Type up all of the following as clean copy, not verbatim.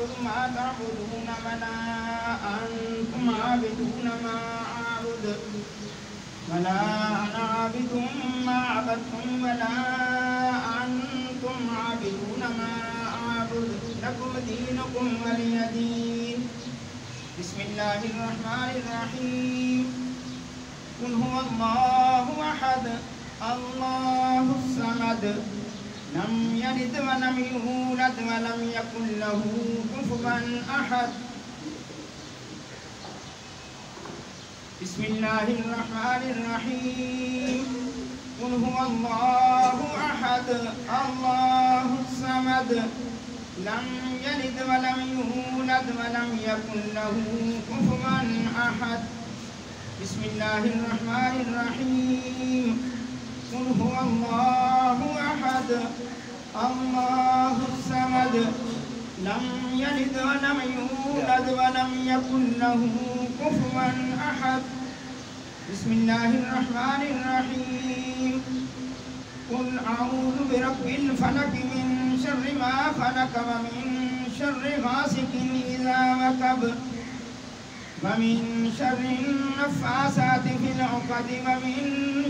أعبد ما تعبدون ولا أنتم عابدون ما أعبد ولا أنا عابد ما عبدتم ولا أنتم عابدون ما أعبد لكم دينكم ولي دين. بسم الله الرحمن الرحيم. قل هو الله أحد الله الصمد لم يلد ولم يولد ولم يكن له كفوا أحد. بسم الله الرحمن الرحيم. قل هو الله أحد الله الصمد لم يلد ولم يولد ولم يكن له كفوا أحد. بسم الله الرحمن الرحيم. قل هو الله أحد الله الصمد لم يلد ولم يولد ولم يكن له كفوا أحد. بسم الله الرحمن الرحيم. قل أعوذ برب الفلق من شر ما خلق ومن شر غاسق إذا وقب ومن شر النفاثات في العقد ومن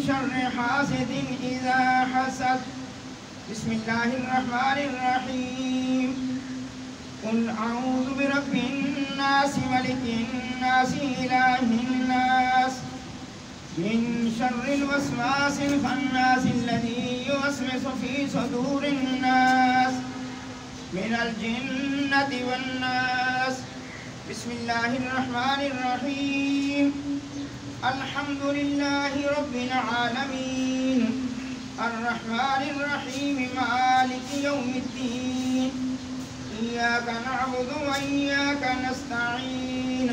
شر حاسد إذا حسد. بسم الله الرحمن الرحيم. قل أعوذ برب الناس ملك الناس إله الناس من شر الوسواس الخناس الذي يوسوس في صدور الناس من الجنة والناس. بسم الله الرحمن الرحيم. الحمد لله رب العالمين الرحمن الرحيم مالك يوم الدين إياك نعبد وإياك نستعين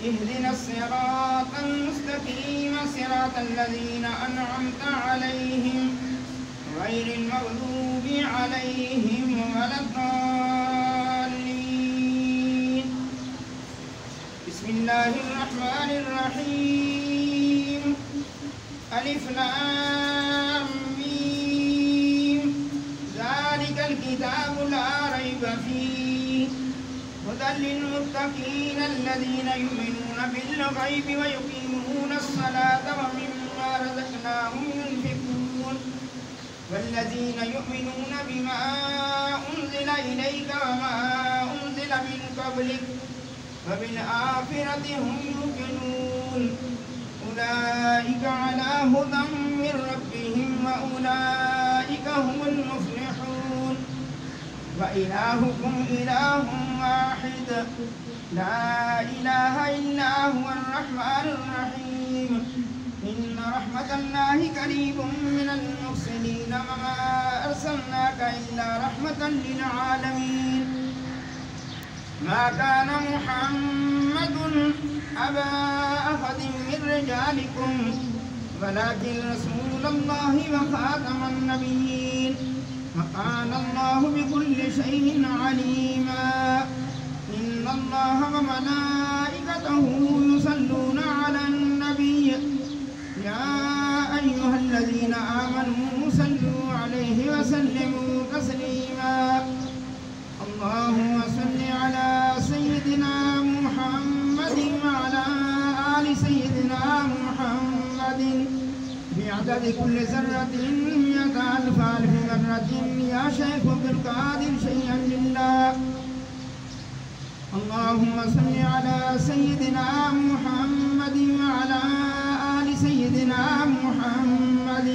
اهدنا الصراط المستقيم صراط الذين أنعمت عليهم غير المغضوب عليهم ولا الضالين. بسم الله الرحمن الرحيم. ألف لام ميم ذلك الكتاب لا ريب فيه هدى للمتقين الذين يؤمنون بالغيب ويقيمون الصلاة ومما رزقناهم ينفقون والذين يؤمنون بما أنزل إليك وما أنزل من قبلك وبالآخرة هم يوقنون أولئك على هدى من ربهم وأولئك هم المفلحون. وإلهكم إله واحد لا إله إلا هو الرحمن الرحيم. إن رحمة الله قريب من المحسنين وما أرسلناك إلا رحمة للعالمين. ما كان محمد أبا أحد من رجالكم ولكن رسول الله وخاتم النبيين وكان الله بكل شيء عليما. إن الله وملائكته يصلون على النبي يا أيها الذين آمنوا صلوا عليه وسلموا تسليما. اللهم صل على سيدنا محمد وعلى آل سيدنا محمد بعدد كل ذرة 100,000 مرة يا شيخ بالقادر شيئا لله. اللهم صل على سيدنا محمد وعلى آل سيدنا محمد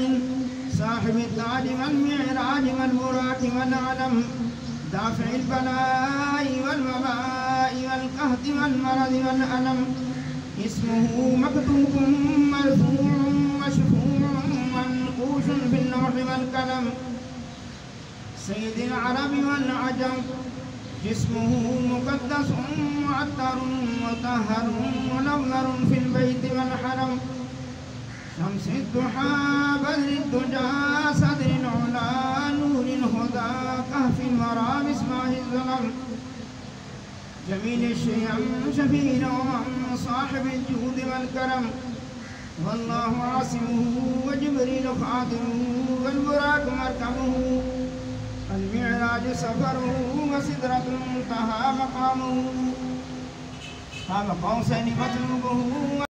صاحب التاج والمعراج والبراق والعلم دافع البلاء والوباء والقهط والمرض والألم. اسمه مكتوب مرفوع مشفوع منقوش باللوح والقلم. سيد العرب والعجم جسمه مقدس معطر مطهر منور في البيت والحرم. شمس الضحى بدر الدجى صدر العلا نور الهدى كهف الورى مصباح الظلم. جميل الشيم شفيع الأمم صاحب الجود والكرم. والله عاصمه وجبريل خادمه والبراق مركبه المعراج سفره وسدرة المنتهى مقامه قاب قوسين مطلوبه